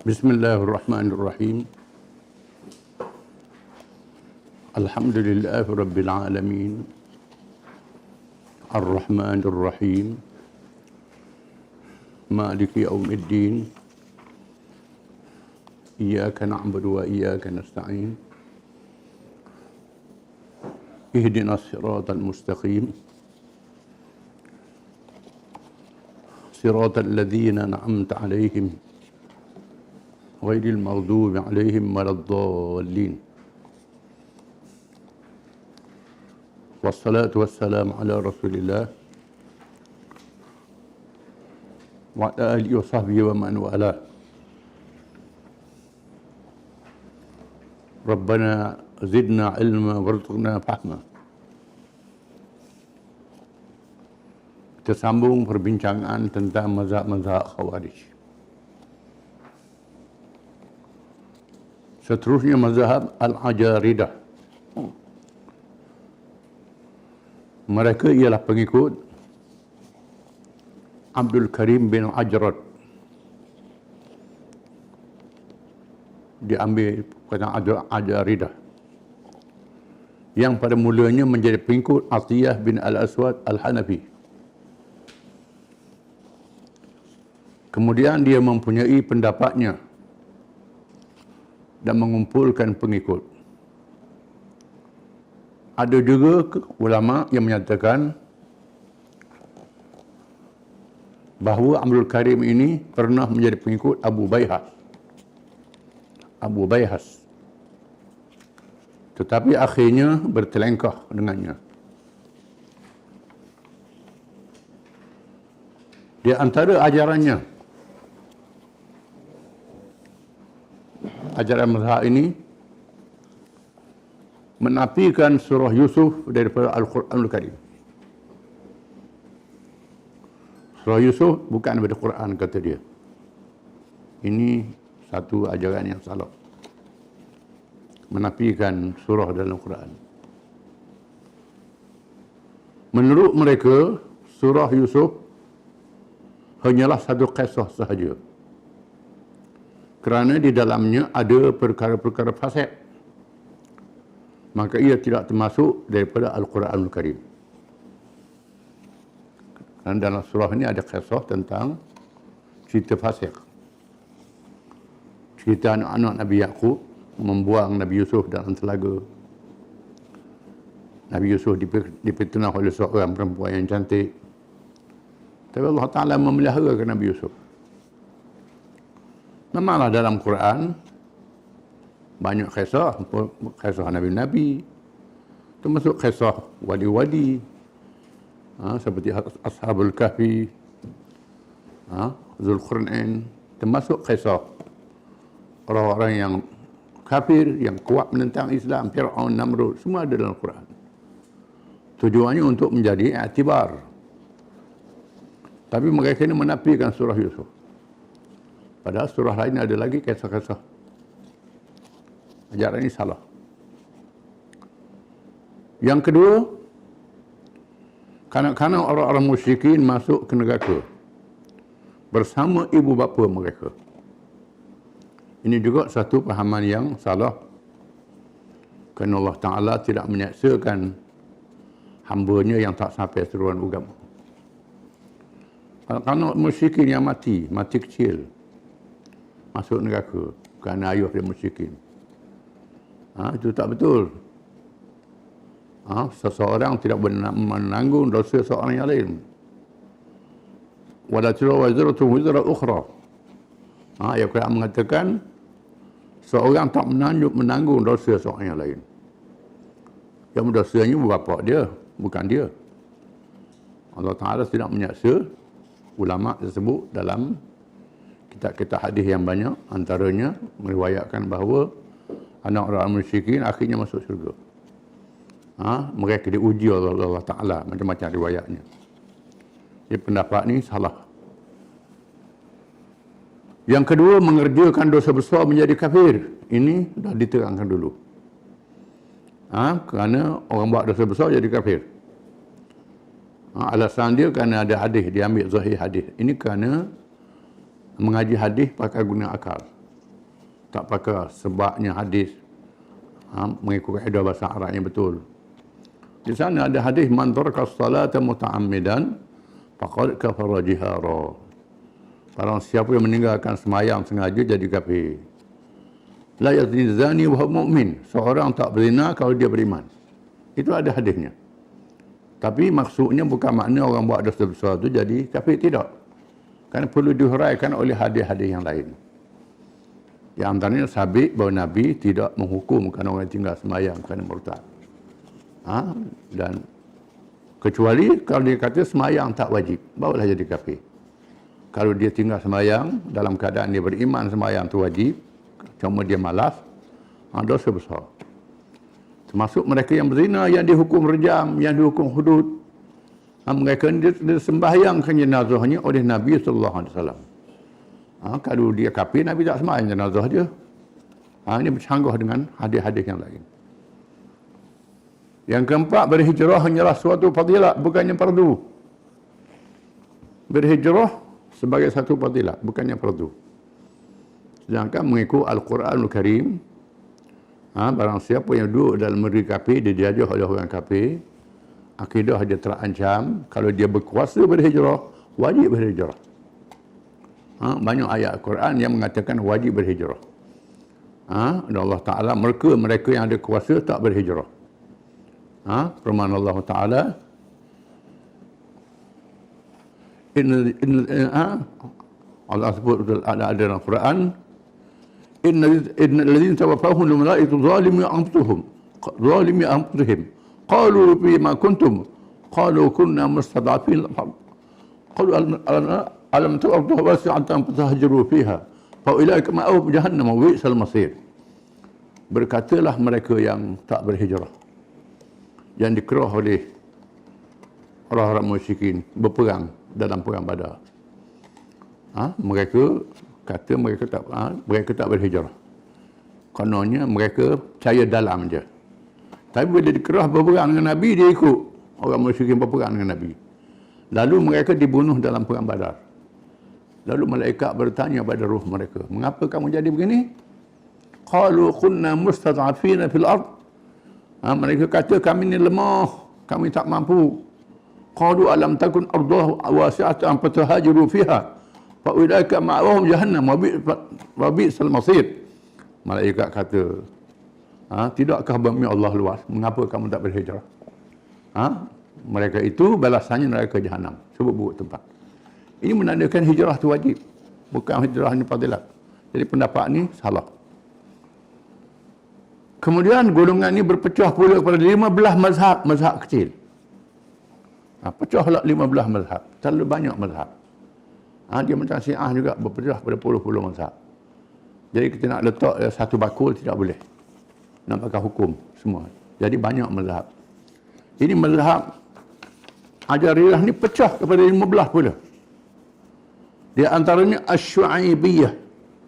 Bismillahirrahmanirrahim. Alhamdulillahi Rabbil Alamin. Ar-Rahmanir Rahim. Maliki Yawmiddin. Iyyaka na'budu wa iyyaka nasta'in. Ihdinas siratal mustaqim. Siratal ladzina an'amta 'alaihim ghairil maghdubi 'alaihim waladdallin. Wassalatu wassalamu ala Rasulillah wa ala alihi wa sahbihi wa man wala. Rabbana zidna ilma warzuqna fahma. Kita sambung perbincangan tentang mazhab-mazhab Khawarij. Seterusnya mazhab Al-Ajaridah. Mereka ialah pengikut Abdul Karim bin Ajrad. Diambil kata Ajaridah. Yang pada mulanya menjadi pengikut Atiyah bin Al-Aswad Al-Hanafi. Kemudian dia mempunyai pendapatnya dan mengumpulkan pengikut. Ada juga ulama yang menyatakan bahawa Abdul Karim ini pernah menjadi pengikut Abu Bayhas. Tetapi akhirnya bertelengkah dengannya. Di antara ajaran mazhab ini menafikan surah Yusuf daripada Al-Quranul Karim. Surah Yusuf bukan daripada Quran, kata dia. Ini satu ajaran yang salah. Menafikan surah dalam Quran. Menurut mereka, surah Yusuf hanyalah satu kisah sahaja. Kerana di dalamnya ada perkara-perkara fasik, maka ia tidak termasuk daripada Al-Quranul Karim. Dan dalam surah ini ada kisah tentang cerita fasik. Cerita anak-anak Nabi Yaqub membuang Nabi Yusuf dalam telaga. Nabi Yusuf dipitnah oleh seorang perempuan yang cantik. Tapi Allah Ta'ala memeliharakan Nabi Yusuf. Memanglah dalam Quran banyak kisah Nabi-Nabi, termasuk kisah wali-wali, seperti Ashabul Kahfi, Zulqarnain, termasuk kisah orang-orang yang kafir, yang kuat menentang Islam, Fir'aun, Namrud, semua ada dalam Quran. Tujuannya untuk menjadi i'tibar. Tapi mereka ini menafikan surah Yusuf. Padahal surah lain ada lagi kisah-kisah. Ajaran ini salah. Yang kedua, kanak-kanak orang-orang musyrikin masuk ke neraka bersama ibu bapa mereka. Ini juga satu pahaman yang salah. Kerana Allah Ta'ala tidak menyaksakan hamba-Nya yang tak sampai seruan agama. Kanak-kanak musyrikin yang mati kecil, masuk neraka kerana ayah dia musyrikin. Itu tak betul. Seseorang tidak menanggung dosa seorang yang lain. Wala taziru waziratun wizra ukhra. Ayat Quran mengatakan seorang tak menanggung dosa seorang yang lain. Yang dosanya bapa dia, bukan dia. Allah Ta'ala tidak menyaksa ulama tersebut dalam kitab-kitab hadis yang banyak, antaranya meriwayatkan bahawa anak orang musyrikin akhirnya masuk syurga. Mereka diuji oleh Allah Ta'ala, macam-macam riwayatnya. Jadi pendapat ni salah. Yang kedua, mengerjakan dosa besar menjadi kafir. Ini dah diterangkan dulu. Kerana orang buat dosa besar jadi kafir. Alasan dia kerana ada hadis, dia ambil zahir hadis. Ini kerana mengaji hadis pakai guna akal. tak pakai sebabnya hadis, mengikut kaedah bahasa Arab yang betul. Di sana ada hadis man taraka as-salata muta'ammidan faqad kafara jihara. Barang siapa yang meninggalkan semayang sengaja jadi kafir. La yazni zani wa huwa mu'min. Seorang tak berzina kalau dia beriman. Itu ada hadisnya. Tapi maksudnya bukan makna orang buat dosa besar itu jadi kafir, tidak. Kerana perlu dihuraikan oleh hadis-hadis yang lain. Di antaranya sabit bahawa Nabi tidak menghukumkan orang yang tinggal semayang kerana murtad. Dan kecuali kalau dia kata semayang tak wajib, barulah jadi kafir. Kalau dia tinggal semayang dalam keadaan dia beriman semayang tu wajib, cuma dia malas, dosa besar. Termasuk mereka yang berzina, yang dihukum rejam, yang dihukum hudud. Mereka disembahyangkan jenazahnya oleh Nabi SAW. Kalau dia kafir, Nabi tak sembahyang jenazah dia. Ini bercanggah dengan hadis-hadis yang lain. Yang keempat, berhijrah hanyalah suatu fadilat, bukannya fardu. Berhijrah sebagai satu fadilat, bukannya fardu. Sedangkan mengikut Al-Quranul Karim, barang siapa yang duduk dalam negeri kafir, dia dijajah oleh orang kafir, akidah dia terancam, kalau dia berkuasa berhijrah, wajib berhijrah. Banyak ayat Al-Quran yang mengatakan wajib berhijrah. Dan Allah Ta'ala, mereka yang ada kuasa tak berhijrah. Firman Allah Ta'ala, Allah sebut ada dalam Quran, innal ladzina tawaffahum al-malaikatu zalimi anfusihim qalu fima kuntum qalu kunna mustad'afin qalu alam ta'budu wasi'atan fatahjiru fiha fa ulaika ma'ahum jahannam wa bi'sal masir. Berkatalah mereka yang tak berhijrah, yang dikerah oleh orang-orang musyrikin berperang dalam perang Badar. Mereka kata mereka tak berhijrah. Kononnya mereka percaya dalam je. Tapi bila dikerah berperang dengan Nabi, dia ikut orang musyrikin berperang dengan Nabi. Lalu mereka dibunuh dalam perang Badar. Lalu malaikat bertanya pada ruh mereka, mengapa kamu jadi begini? Qalu kunna mustad'afina fil ard. Mereka kata kami ni lemah, kami tak mampu. Qalu alam takun arduhu wasi'atan fatahajiru fiha fa ulaika ma'ahum jahannam wa bi'sal masir. Malaikat kata, tidakkah bumi Allah luas, mengapa kamu tak berhijrah? Mereka itu balasannya neraka jahanam, sebut buruk tempat. Ini menandakan hijrah itu wajib, bukan hijrah hanya fadilat. Jadi pendapat ini salah. Kemudian golongan ini berpecah pula kepada 15 mazhab kecil. Pecahlah 15 mazhab, terlalu banyak mazhab. Dia macam Syiah juga berpecah pada puluh-puluh mazhab. Jadi kita nak letak satu bakul tidak boleh. Nak pakai hukum semua. Jadi banyak mazhab. Ini mazhab Ajariyah ni pecah kepada 15 pula. Di antaranya Asy-Syu'aibiyah,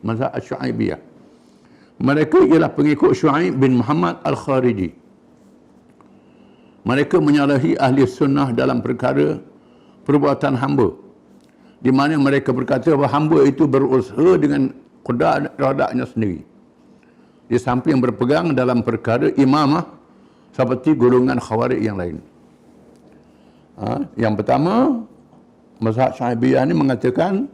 mazhab Asy-Syu'aibiyah. Mereka ialah pengikut Syu'aib bin Muhammad Al-Khariji. Mereka menyalahi ahli sunnah dalam perkara perbuatan hamba, di mana mereka berkata bahawa hamba itu berusaha dengan qudra'nya sendiri, di samping berpegang dalam perkara imamah seperti golongan khawarij yang lain. Yang pertama, mazhab Syu'aibiyah ini mengatakan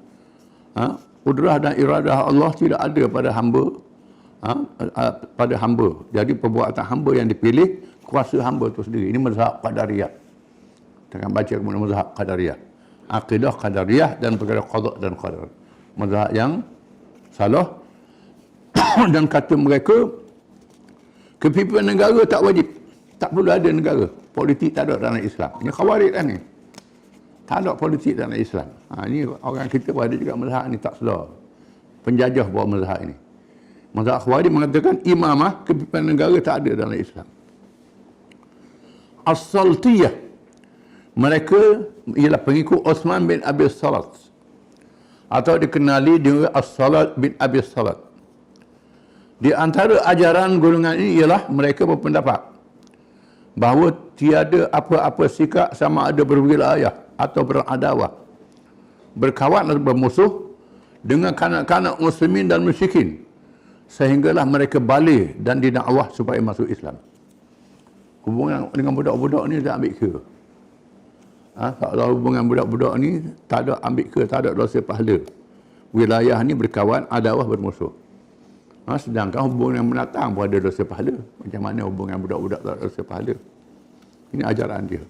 qudrah dan iradah Allah tidak ada pada hamba. Jadi perbuatan hamba yang dipilih, kuasa hamba itu sendiri. Ini mazhab Qadariyah. Kita akan baca kemudian mazhab Qadariyah. Akidah Qadariyah dan perkara qada dan qadar. Mazhab yang salah. Dan kata mereka, kepimpinan negara tak wajib. Tak perlu ada negara. Politik tak ada dalam Islam. Ini khawarij kan ni. Tak ada politik dalam Islam. Ini orang kita pun ada juga mazhab ni tak sedar. Penjajah bawa mazhab ini. Mazhab khawarij mengatakan imamah, kepimpinan negara tak ada dalam Islam. As-Saltiyah, mereka ialah pengikut Uthman bin Abi Salat, atau dikenali dengan As-Salat bin Abi Salat. Di antara ajaran golongan ini ialah mereka berpendapat bahawa tiada apa-apa sikap sama ada berwilayah atau beradawah, berkawan atau bermusuh dengan kanak-kanak muslimin dan musyrikin sehinggalah mereka balik dan didakwah supaya masuk Islam. Hubungan dengan budak-budak ni tak ambil kira. Kalau hubungan budak-budak ni tak ada ambil kira, tak ada dosa pahala. Wilayah ni berkawan, adawah bermusuh. Sedangkan hubungan yang menatang pun ada dosa pahala. Macam mana hubungan budak-budak tak ada dosa pahala? Ini ajaran dia.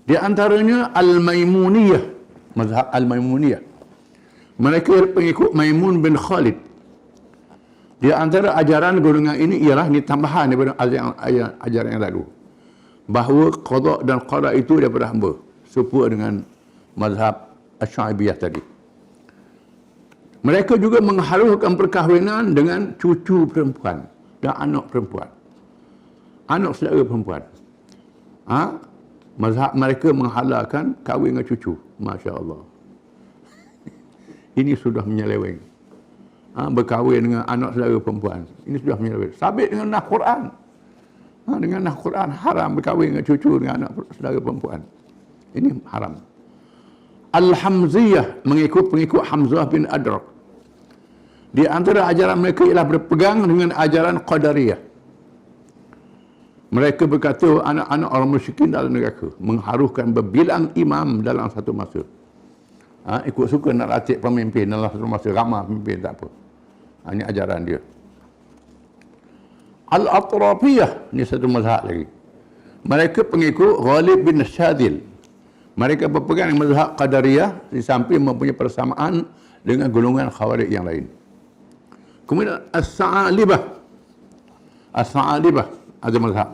Di antaranya Al-Maimuniyah, mazhab Al-Maimuniyah. Mereka pengikut Maimun bin Khalid. Di antara ajaran golongan ini ialah ni tambahan daripada ajaran yang lalu. Bahawa qada dan qada itu daripada hamba. Serupa dengan mazhab Asy-Sya'ibiyah tadi. Mereka juga menghalalkan perkahwinan dengan cucu perempuan dan anak perempuan. Anak saudara perempuan. Mazhab mereka menghalalkan kahwin dengan cucu. Masya Allah. Ini sudah menyeleweng. Berkahwin dengan anak saudara perempuan. Ini sudah menyeleweng. Sabit dengan Nas Quran. Dengan Nas Quran haram berkahwin dengan cucu dengan anak saudara perempuan. Ini haram. Al-Hamziyah pengikut Hamzah bin Adrak. Di antara ajaran mereka ialah berpegang dengan ajaran Qadariyah. Mereka berkata anak-anak orang musyrikin dalam neraka, mengharukan berbilang imam dalam satu masa. Ikut suka nak latih pemimpin dalam satu masa, ramah pemimpin tak apa. Ini ajaran dia. Al-Atrafiyah, ini satu mazhab lagi. Mereka pengikut Ghalib bin Syadil. Mereka berpegang dengan mazhab Qadariyah di samping mempunyai persamaan dengan golongan Khawarij yang lain. Kemudian As-Sa'alibah. As-Sa'alibah ada mazhab.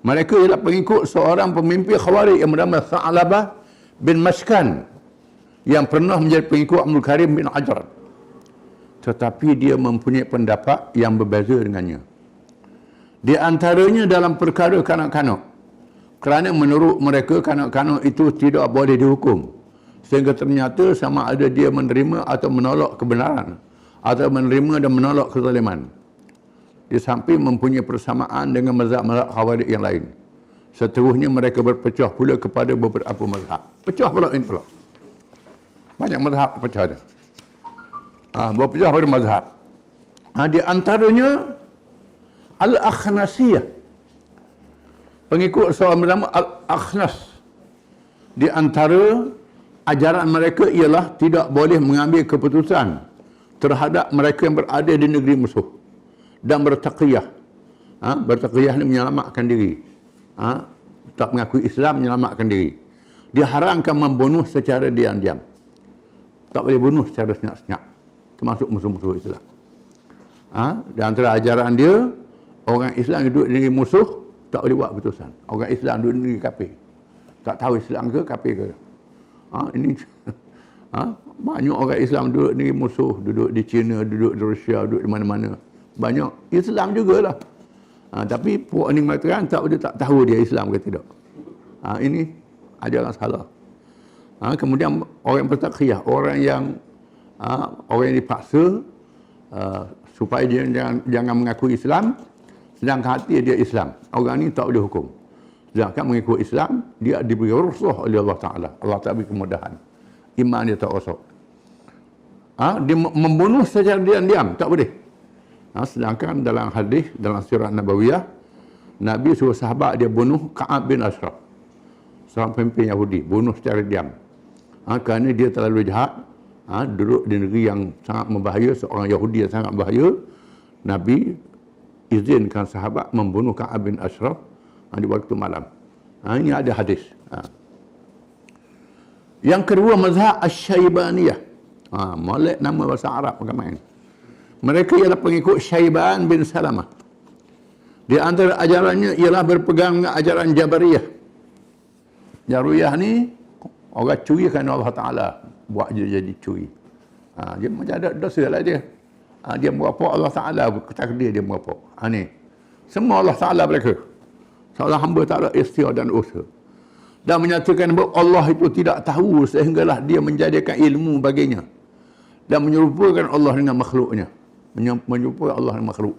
Mereka ialah pengikut seorang pemimpin Khawarij yang bernama Sa'alabah bin Mashkan yang pernah menjadi pengikut Abdul Karim bin Ajrad. Tetapi dia mempunyai pendapat yang berbeza dengannya. Di antaranya dalam perkara kanak-kanak. Kerana menurut mereka kanak-kanak itu tidak boleh dihukum. Sehingga ternyata sama ada dia menerima atau menolak kebenaran, atau menerima dan menolak kezaliman. Di samping mempunyai persamaan dengan mazhab-mazhab Khawarij yang lain. Seterusnya mereka berpecah pula kepada beberapa mazhab. Pecah pula ini pula. Banyak mazhab pecah dia. Berpecah pada mazhab. Di antaranya Al-Akhnasiyah. Pengikut seorang bernama Al-Akhnas. Di antara ajaran mereka ialah tidak boleh mengambil keputusan terhadap mereka yang berada di negeri musuh dan bertaqiyah. Bertaqiyah ni menyelamatkan diri. Tak mengakui Islam, menyelamatkan diri. Diharamkan membunuh secara diam-diam. Tak boleh bunuh secara senyap-senyap. Termasuk musuh-musuh Islam. Di antara ajaran dia, orang Islam duduk di negeri musuh, tak boleh buat keputusan. Orang Islam duduk di negeri kafir. Tak tahu Islam ke kafir ke. Ini banyak orang Islam duduk di musuh, duduk di China, duduk di Rusia, duduk di mana-mana. Banyak Islam jugalah. Tapi puak ni mengatakan tak tahu dia Islam ke tidak. Ini ajaran salah. Kemudian orang yang bertaqiyah, orang yang dipaksa supaya dia jangan mengaku Islam, sedangkan hati dia Islam. Orang ni tak boleh hukum. Sedangkan mengikut Islam, dia diberi rukhsah oleh Allah Ta'ala. Allah Ta'ala beri kemudahan. Iman dia tak rosak. Dia membunuh secara diam-diam, tak boleh. Sedangkan dalam hadis, dalam sirah Nabawiyah, Nabi suruh sahabat dia bunuh Ka'ab bin Ashraf, seorang pemimpin Yahudi, bunuh secara diam. Kerana dia terlalu jahat, duduk di negeri yang sangat membahaya, seorang Yahudi yang sangat bahaya. Nabi izinkan sahabat membunuh Ka'ab bin Ashraf di waktu malam. Ini ada hadis. Yang kedua, mazhab Asy-Syaibaniyah. Molek nama bahasa Arab ramai. Mereka ialah pengikut Syaiban bin Salamah. Di antara ajarannya ialah berpegang dengan ajaran Jabariyah. Jabariyah ni orang curi kerana Allah Ta'ala buat dia jadi curi. Dia macam ada dosa lah dia. Dia merapok Allah Ta'ala, takdir dia merapok. Ni. Semua Allah Ta'ala mereka. Seorang hamba tak ada ikhtiar dan usaha. Dan menyatakan bahawa Allah itu tidak tahu sehinggalah dia menjadikan ilmu baginya. Dan menyerupakan Allah dengan makhluknya. Menyerupakan Allah dengan makhluk.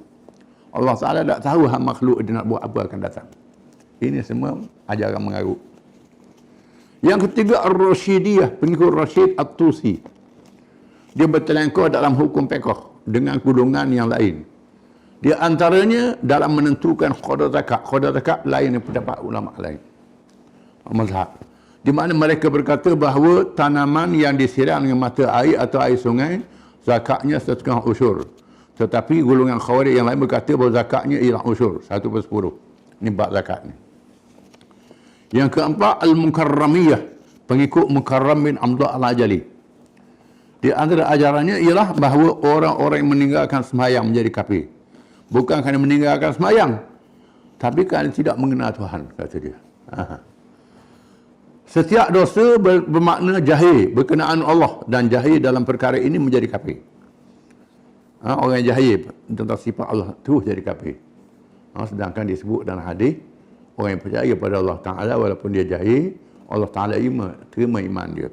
Allah Ta'ala tak tahu makhluk dia nak buat apa akan datang. Ini semua ajaran mengarut. Yang ketiga, Ar-Rasyidiyah, pengikut Rashid At-Tusi. dia bertelengkoh dalam hukum fiqh dengan golongan yang lain. Di antaranya dalam menentukan qada zakat. Qada zakat lain dengan pendapat ulama lain. Mazhab. Di mana mereka berkata bahawa tanaman yang disiram dengan mata air atau air sungai, zakatnya 1/2 usyur. Tetapi golongan khawarij yang lain berkata bahawa zakatnya ialah usyur, 1/10. Ini bab zakat ni. Yang keempat, Al-Mukarramiyah, pengikut Mukarram bin Abdullah Al-Ajali. Di antara ajarannya ialah bahawa orang-orang yang meninggalkan sembahyang menjadi kafir. Bukan kerana meninggalkan sembahyang, tapi kerana tidak mengenal Tuhan, kata dia. Setiap dosa bermakna jahil berkenaan Allah, dan jahil dalam perkara ini menjadi kafir. Orang yang jahil tentang sifat Allah terus jadi kafir. Sedangkan disebut dalam hadis, orang yang percaya pada Allah Ta'ala walaupun dia jahil, Allah Ta'ala terima iman dia.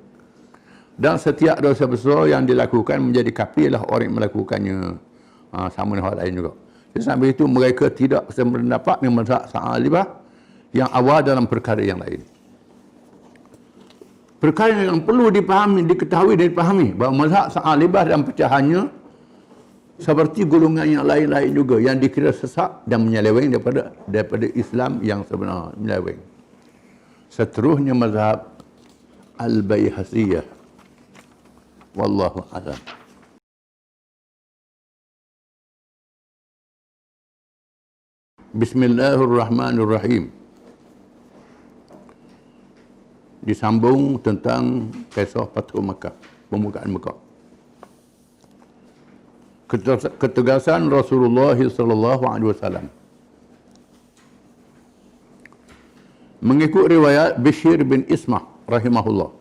Dan setiap dosa besar yang dilakukan menjadi kafir lah orang yang melakukannya. Sama dengan orang lain juga. Sambil itu mereka tidak sependapat dengan mazhab Sa'alibah yang awal dalam perkara yang lain. Perkara yang perlu dipahami, diketahui dan dipahami bahawa mazhab Sa'alibah dan pecahannya seperti golongan yang lain-lain juga yang dikira sesat dan menyeleweng daripada Islam yang sebenar, menyeleweng. Seterusnya mazhab Al-Baihaqiyah. Wallahu a'lam. Bismillahirrahmanirrahim. Disambung tentang kisah Fathu Makkah, pembukaan Makkah. Ketegasan Rasulullah sallallahu alaihi wasallam. Mengikut riwayat Bishr bin Ismah rahimahullah,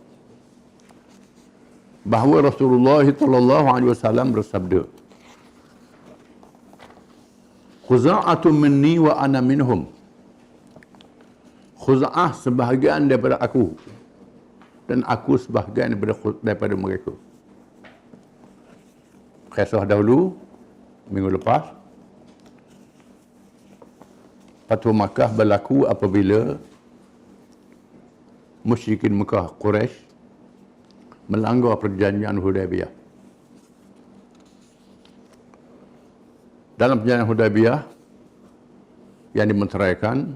bahawa Rasulullah sallallahu alaihi wasallam bersabda, Khuza'atun minni wa ana minhum. Khuza'ah sebahagian daripada aku, dan aku sebahagian daripada mereka. Kisah dahulu, minggu lepas, Fathu Makkah berlaku apabila musyrikin Mekah Quraisy melanggar perjanjian Hudaybiyah. Dalam perjanjian Hudaybiyah yang dimenteraikan,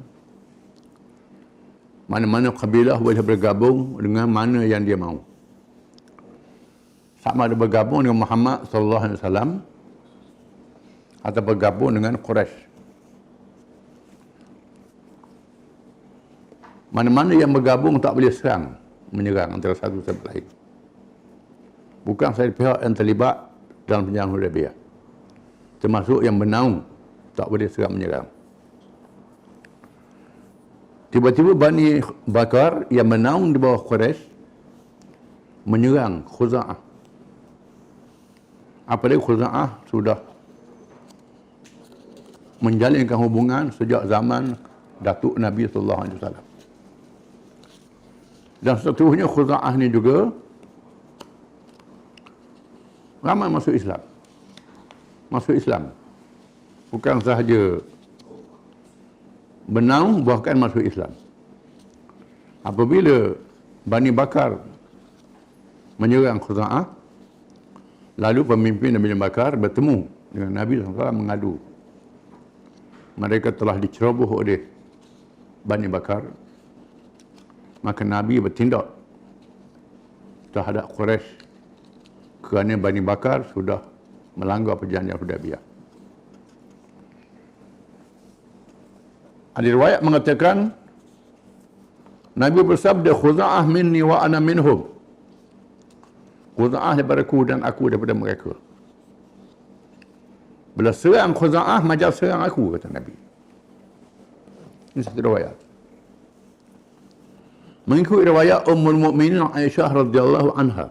mana-mana kabilah boleh bergabung dengan mana yang dia mahu. Sama ada bergabung dengan Muhammad sallallahu alaihi wasallam atau bergabung dengan Quraisy. Mana-mana yang bergabung tak boleh serang, menyerang antara satu sama lain. Bukan sahaja pihak yang terlibat dalam perjanjian Hudaybiyah, termasuk yang bernaung tak boleh serang menyerang. Tiba-tiba Bani Bakar yang bernaung di bawah Quraisy menyerang Khuza'ah. Apalagi Khuza'ah sudah menjalinkan hubungan sejak zaman Datuk Nabi sallallahu alaihi wasallam. Dan seterusnya Khuza'ah ni juga ramai masuk Islam. Masuk Islam. Bukan sahaja bernaung, bahkan masuk Islam. Apabila Bani Bakar menyerang Khuza'ah, lalu pemimpin Bani Bakar bertemu dengan Nabi SAW mengadu. Mereka telah diceroboh oleh Bani Bakar. Maka Nabi bertindak terhadap Quraisy kerana Bani Bakar sudah melanggar perjanjian Hudaybiyah. Ada riwayat mengatakan Nabi bersabda, Khuza'ah minni wa ana minhum. Khuza'ah daripada aku dan aku daripada mereka. Bila serang Khuza'ah, macam serang aku, kata Nabi. Ini satu riwayat. Mengikut riwayat Ummul Mukminin Aisyah radhiyallahu anha,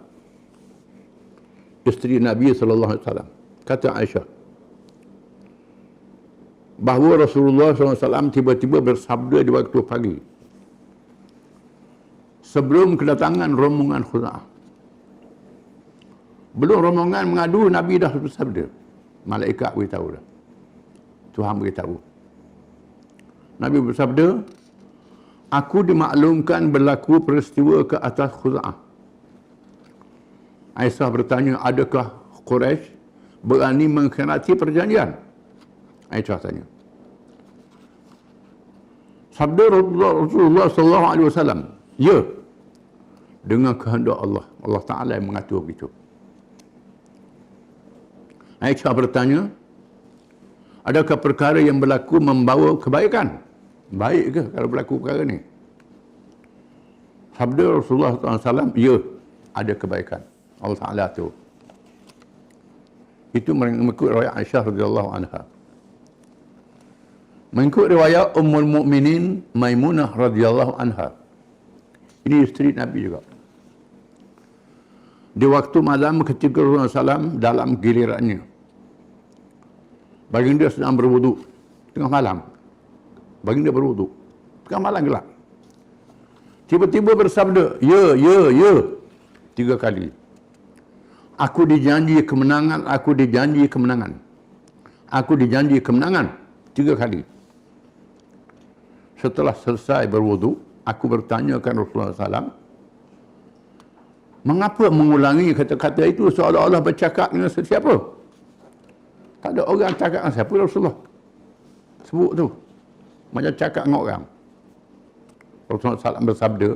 isteri Nabi sallallahu alaihi wasallam, kata Aisyah bahawa Rasulullah SAW tiba-tiba bersabda di waktu pagi sebelum kedatangan rombongan Khuza'ah. Belum rombongan mengadu, Nabi dah bersabda. Malaikat beritahu dah. Tuhan beritahu. Nabi bersabda, aku dimaklumkan berlaku peristiwa ke atas Khuza'ah. Aisyah bertanya, adakah Quraisy berani mengkhianati perjanjian? Aisyah tanya. Sabda Rasulullah sallallahu alaihi wasallam, ya, dengan kehendak Allah. Allah Ta'ala yang mengatur begitu. Aisyah bertanya, adakah perkara yang berlaku membawa kebaikan? Baik ke kalau berlaku perkara ni? Sabda Rasulullah SAW, ya, ada kebaikan. Allah Ta'ala tu. Itu mengikut riwayat Aisyah radhiyallahu anha. Mengikut riwayat Ummul Mukminin Maimunah radhiyallahu anha. Ini isteri Nabi juga. Di waktu malam ketika Rasulullah SAW dalam gilirannya, baginda sedang berwuduk tengah malam. Baginda berwuduk tengah malam gelap. Tiba-tiba bersabda, ya, ya, ya, 3 kali. Aku dijanji kemenangan, aku dijanji kemenangan. Aku dijanji kemenangan 3 kali. Setelah selesai berwuduk, aku bertanyakan Rasulullah SAW, mengapa mengulangi kata-kata itu seolah-olah bercakap dengan sesiapa? Tak ada orang cakap dengan siapa Rasulullah. Sebut tu. Macam cakap dengan orang. Rasulullah SAW bersabda,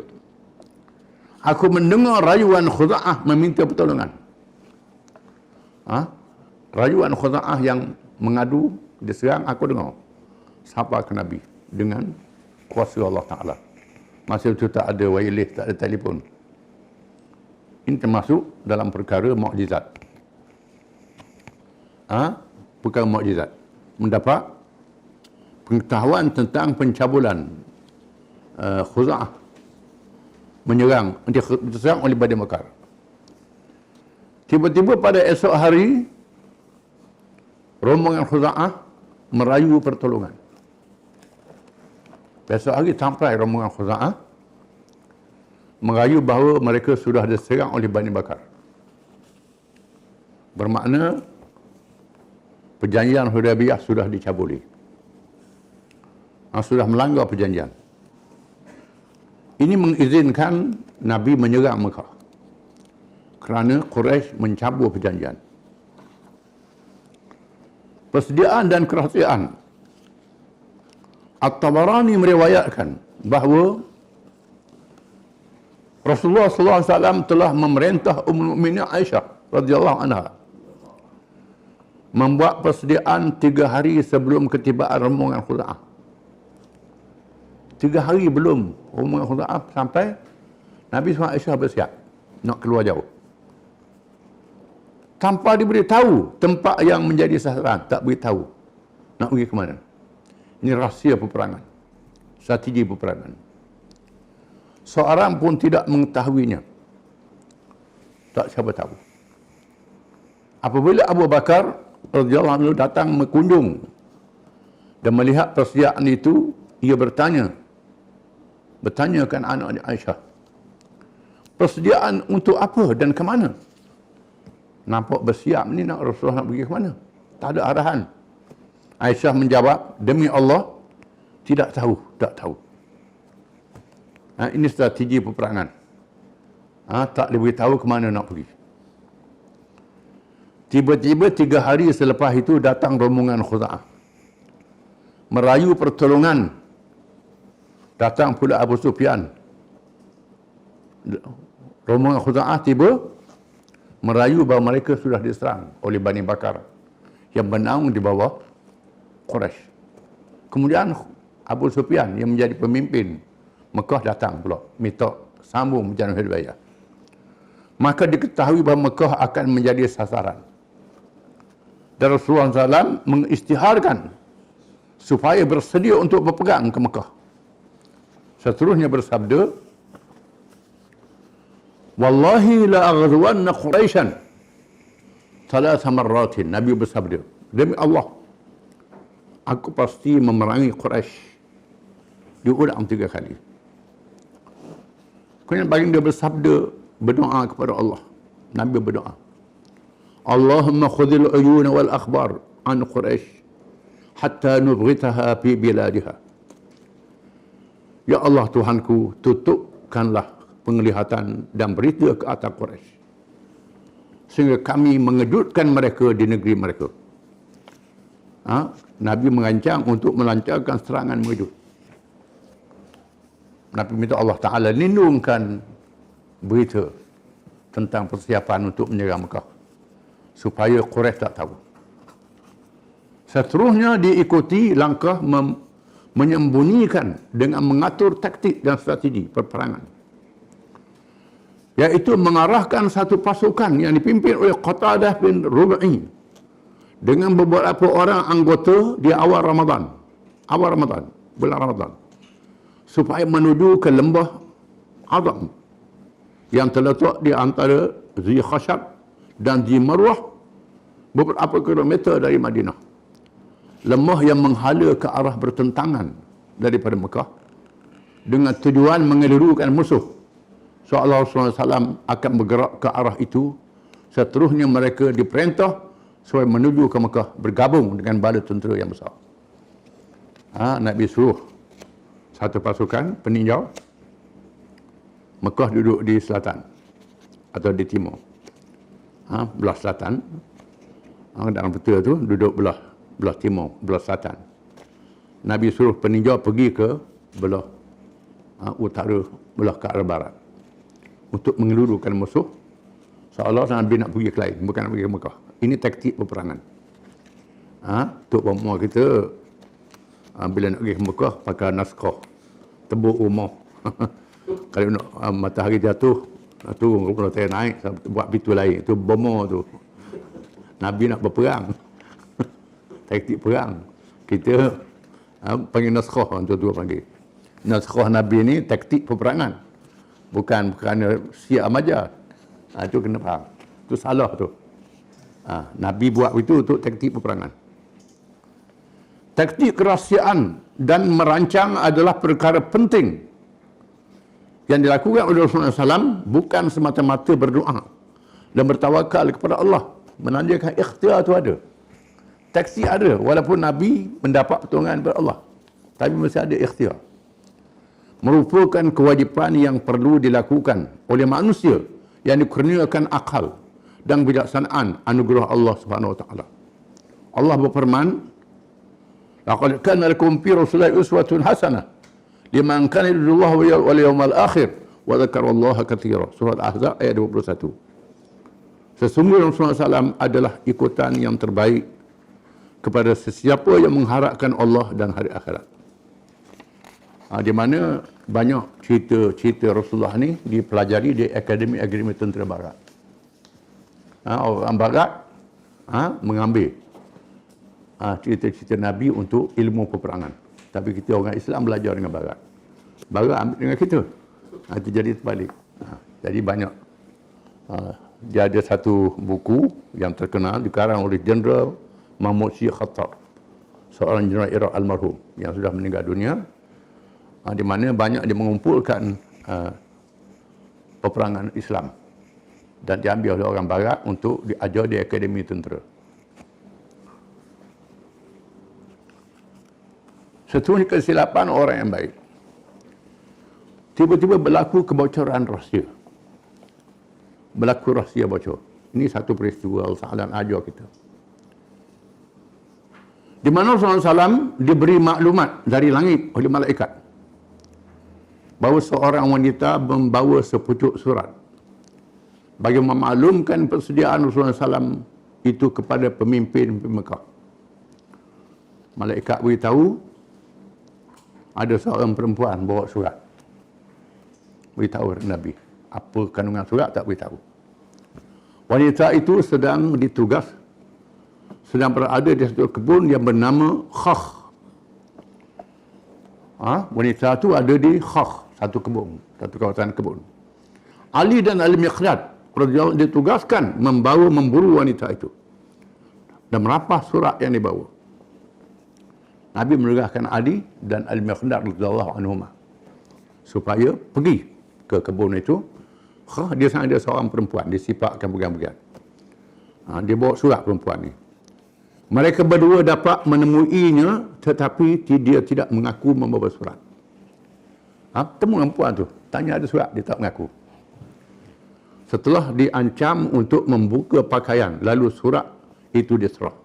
aku mendengar rayuan Khuza'ah meminta pertolongan. Rayuan Khuza'ah yang mengadu, diserang, aku dengar. Sapa ke Nabi dengan kuasa Allah Ta'ala. Masa itu tak ada wireless, tak ada telefon. Ini termasuk dalam perkara mukjizat. Perkara mukjizat. Mendapat pengetahuan tentang pencabulan Khuza'ah menyerang, diserang oleh Bani Bakar. Tiba-tiba pada esok hari, rombongan Khuza'ah merayu pertolongan. Esok hari sampai rombongan Khuza'ah merayu bahawa mereka sudah diserang oleh Bani Bakar. Bermakna perjanjian Hudaybiyah sudah dicabuli. Sudah melanggar perjanjian. Ini mengizinkan Nabi menyerang Mekah kerana Quraisy mencabur perjanjian. Persediaan dan kerahsiaan. At-Tabarani meriwayatkan bahawa Rasulullah SAW telah memerintah Ummul Mukminin Aisyah radhiyallahu anha membuat persediaan 3 hari sebelum ketibaan rombongan Khuza'ah. 3 hari belum rombongan Khuza'ah sampai, Nabi SAW Aisyah bersiap nak keluar jauh. Tanpa diberitahu tempat yang menjadi sasaran, tak beritahu nak pergi ke mana. Ini rahsia peperangan, strategi peperangan. Seorang pun tidak mengetahuinya. Tak siapa tahu. Apabila Abu Bakar radhiyallahu anhu datang mengunjung dan melihat persediaan itu, ia bertanyakan anak Aisyah, persediaan untuk apa dan ke mana? Nampak bersiap ni nak Rasulullah nak pergi ke mana? Tak ada arahan. Aisyah menjawab, demi Allah, tidak tahu, tak tahu. Ini strategi peperangan. Tak diberitahu ke mana nak pergi. Tiba-tiba 3 hari selepas itu datang rombongan Khuza'ah. Merayu pertolongan. Datang pula Abu Sufyan. Rombongan Khuza'ah tiba, merayu bahawa mereka sudah diserang oleh Bani Bakar yang bernaung di bawah Quraisy. Kemudian Abu Sufyan yang menjadi pemimpin Mekah datang pula minta sambung perjanjian Hudaybiyah. Maka diketahui bahawa Mekah akan menjadi sasaran. Dan Rasulullah SAW mengisytiharkan supaya bersedia untuk berperang ke Mekah. Seterusnya bersabda, wallahi la aghzuwanna Quraisyan 3 marratin. Nabi bersabda, demi Allah, aku pasti memerangi Quraisy. Diulang 3 kali. Kemudian baginda bersabda, berdoa kepada Allah. Nabi berdoa, Allahumma khudhil uyun wal akhbar an Quraisy hatta nubghitaha fi biladiha. Ya Allah Tuhanku, tutupkanlah penglihatan dan berita ke atas Quraisy sehingga kami mengejutkan mereka di negeri mereka. Nabi merancang untuk melancarkan serangan mengejut. Nabi minta Allah Ta'ala lindungkan berita tentang persiapan untuk menyerang Mekah, supaya Quraisy tak tahu. Seterusnya diikuti langkah menyembunyikan dengan mengatur taktik dan strategi perperangan, iaitu mengarahkan satu pasukan yang dipimpin oleh Qatadah bin Rubai dengan beberapa orang anggota di awal Ramadan, bulan Ramadan, supaya menuju ke lembah Azam yang terletak di antara Zi Khashab dan Zi Marwah, beberapa kilometer dari Madinah. Lembah yang menghala ke arah bertentangan daripada Mekah dengan tujuan mengelirukan musuh. Seolah Rasulullah SAW akan bergerak ke arah itu. Seterusnya mereka diperintah supaya menuju ke Mekah, bergabung dengan bala tentera yang besar. Nabi suruh satu pasukan peninjau. Mekah duduk di selatan atau di timur, belah selatan. Dalam peta tu duduk belah timur, belah selatan. Nabi suruh peninjau pergi ke belah utara, belah ke arah barat, untuk mengeluruskan musuh. Seolah Nabi nak pergi ke lain, bukan nak pergi ke Mekah. Ini taktik peperangan. Tok Bama kita bila nak pergi ke Mekah pakai naskah, tebuk rumah. Kalau nak matahari jatuh, turun kalau saya naik, buat pintu lain. Itu Bama tu. Nabi nak berperang. Taktik perang. Kita panggil naskah, tu panggil. Naskah Nabi ni taktik peperangan. Bukan kerana siap amaja. Itu kena faham. Itu salah tu. Nabi buat itu untuk taktik peperangan. Taktik kerahsiaan dan merancang adalah perkara penting yang dilakukan oleh Rasulullah SAW, bukan semata-mata berdoa dan bertawakal kepada Allah. Menandakan ikhtiar itu ada. Taktik ada, walaupun Nabi mendapat pertolongan daripada Allah, tapi masih ada ikhtiar. Merupakan kewajipan yang perlu dilakukan oleh manusia yang dikurniakan akal dan kebijaksanaan anugerah Allah Subhanahu wa taala. Allah berfirman, "Laqad kana lakum fi Rasulillahi uswatun hasanah liman kana yarjullaha wal yawmal akhir wa dzakarallaha katsira." Surah Ahzab ayat 21. Sesungguhnya Rasulullah SAW adalah ikutan yang terbaik kepada sesiapa yang mengharapkan Allah dan hari akhirat. Di mana banyak cerita-cerita Rasulullah ni dipelajari di akademi-akademi tentera barat. Orang barat mengambil cerita-cerita Nabi untuk ilmu peperangan. Tapi kita orang Islam belajar dengan barat. Barat ambil dengan kita. Itu jadi terbalik. Jadi banyak. Dia ada satu buku yang terkenal dikarang oleh Jeneral Mahmud Syekh Khattab, seorang Jeneral Iraq almarhum yang sudah meninggal dunia, di mana banyak dia mengumpulkan peperangan Islam dan diambil oleh orang barat untuk diajar di akademi tentera. Seterusnya kesilapan orang yang baik. Tiba-tiba berlaku kebocoran rahsia. Berlaku rahsia bocor. Ini satu peristiwa Allah Ta'ala ajar kita. Di mana Rasulullah SAW diberi maklumat dari langit oleh malaikat bahawa seorang wanita membawa sepucuk surat bagi memaklumkan persediaan Rasulullah SAW itu kepada pemimpin Mekah. Malaikat beritahu ada seorang perempuan bawa surat. Beritahu Nabi. Apa kandungan surat tak beritahu. Wanita itu sedang berada di satu kebun yang bernama Khakh. Wanita itu ada di Khakh, satu kebun, satu kawasan kebun. Ali dan Al-Miqdad ditugaskan memburu wanita itu dan merampas surat yang dibawa. Nabi menugaskan Ali dan Al-Miqdad radhiyallahu anhuma supaya pergi ke kebun itu. Dia sana ada seorang perempuan, disiapkan pegang-pegang. Dia bawa surat perempuan ni. Mereka berdua dapat menemuinya, tetapi dia tidak mengaku membawa surat. Temu perempuan tu, tanya ada surat, dia tak mengaku. Setelah diancam untuk membuka pakaian, lalu surat itu diserah.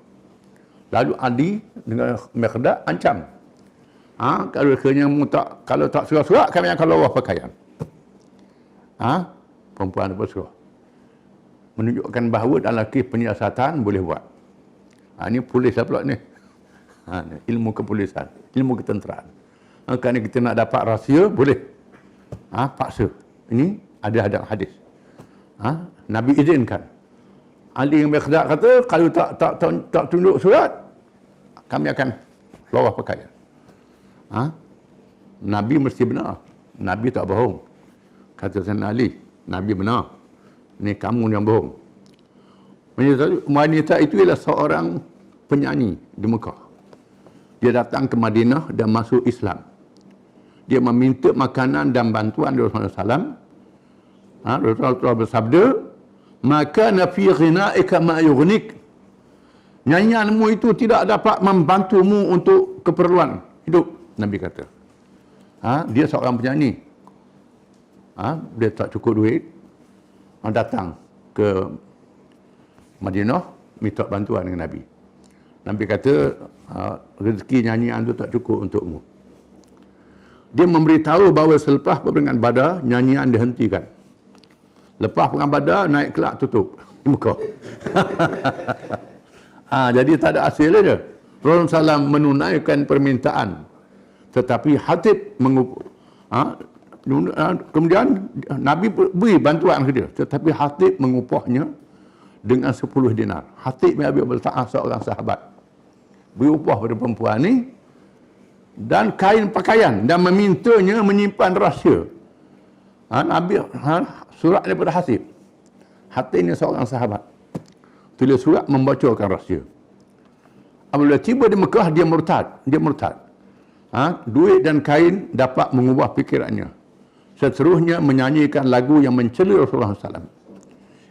Lalu Ali dengan Miqdad ancam. Kalau tak surat-surat, kami akan lawah pakaian. Perempuan bersuruh. Menunjukkan bahawa dalam kes penyiasatan boleh buat. Ini polis lah pula ni. Ilmu kepolisan, ilmu ketenteraan. Kerana kita nak dapat rahsia, boleh. Paksa. Ini ada dalam hadis. Nabi izinkan. Ali yang Miqdad kata, kalau tak tunjuk surat, kami akan lawah pakaian. Nabi mesti benar. Nabi tak bohong. Kata Sayyidina Ali, Nabi benar. Ni kamu yang bohong. Wanita itu ialah seorang penyanyi di Mekah. Dia datang ke Madinah dan masuk Islam. Dia meminta makanan dan bantuan dari Rasulullah SAW. Rasulullah bersabda, maka nafi ghina'ika ma yughnik. Nyanyianmu itu tidak dapat membantumu untuk keperluan hidup. Nabi kata. Dia seorang penyanyi. Dia tak cukup duit. Datang ke Madinah minta bantuan dengan Nabi. Nabi kata, rezeki nyanyian itu tak cukup untukmu. Dia memberitahu bahawa selepas perperangan Badar, nyanyian dihentikan. Lepas perang Badar, naik kelak tutup di Mekah. Jadi tak ada hasil saja. Rasulullah SAW menunaikan permintaan. Tetapi Hatib kemudian Nabi beri bantuan ke dia, tetapi Hatib mengupahnya dengan 10 dinar. Hatib bin Abi Balta'ah seorang sahabat beri upah pada perempuan ni dan kain pakaian dan memintanya menyimpan rahsia. Nabi surat daripada Hatib. Hatib ni seorang sahabat, tulis surat membacakan rahsia. Apabila tiba di Mekah, dia murtad. Duit dan kain dapat mengubah fikirannya. Seterusnya menyanyikan lagu yang mencela Rasulullah SAW.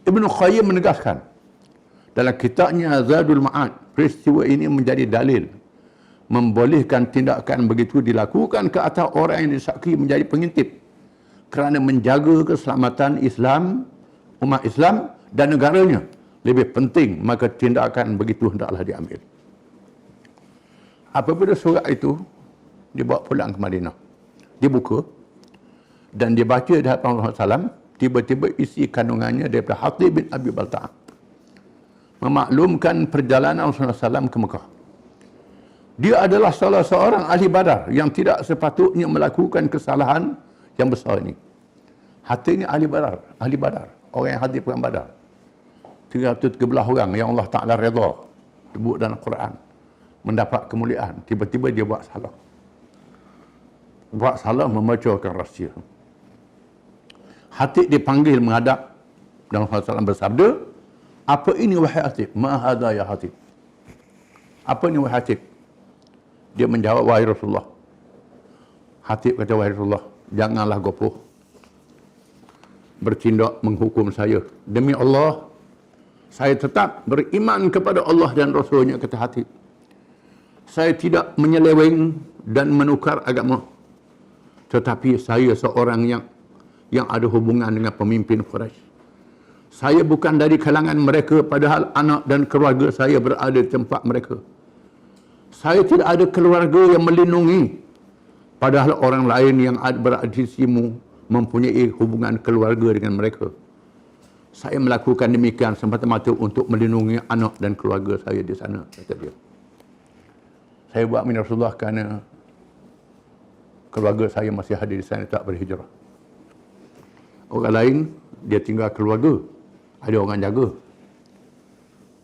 Ibn Qayyim menegaskan dalam kitabnya Zadul Ma'ad, peristiwa ini menjadi dalil membolehkan tindakan begitu dilakukan ke atas orang yang disaki menjadi pengintip kerana menjaga keselamatan Islam, umat Islam dan negaranya lebih penting, maka tindakan begitu hendaklah diambil. Apabila surat itu dibawa pulang ke Madinah, dibuka dan dibaca di hadapan Rasulullah SAW, tiba-tiba isi kandungannya daripada Hatib bin Abi Balta'ah memaklumkan perjalanan Rasulullah SAW ke Mekah. Dia adalah salah seorang ahli Badar yang tidak sepatutnya melakukan kesalahan yang besar ini. Hatib ini ahli Badar, orang yang hadir perang Badar. 313 orang yang Allah Ta'ala redha, disebut dalam Quran, mendapat kemuliaan. Tiba-tiba dia buat salah membacakan rahsia. Hatib dipanggil menghadap dan Rasulullah SAW bersabda, apa ini wahai Hatib? Ma hadha ya Hatib? Apa ini wahai Hatib? Dia menjawab, wahai Rasulullah. Hatib kata, wahai Rasulullah, janganlah gopoh bertindak menghukum saya. Demi Allah, saya tetap beriman kepada Allah dan Rasulnya, kata Hatib. Saya tidak menyeleweng dan menukar agama. Tetapi saya seorang yang ada hubungan dengan pemimpin Quraisy. Saya bukan dari kalangan mereka, padahal anak dan keluarga saya berada di tempat mereka. Saya tidak ada keluarga yang melindungi, padahal orang lain yang berada di sisimu mempunyai hubungan keluarga dengan mereka. Saya melakukan demikian semata-mata untuk melindungi anak dan keluarga saya di sana, kata dia. Saya buat min Rasulullah kerana keluarga saya masih hadir di sana, tak berhijrah. Orang lain, dia tinggal keluarga, ada orang jaga.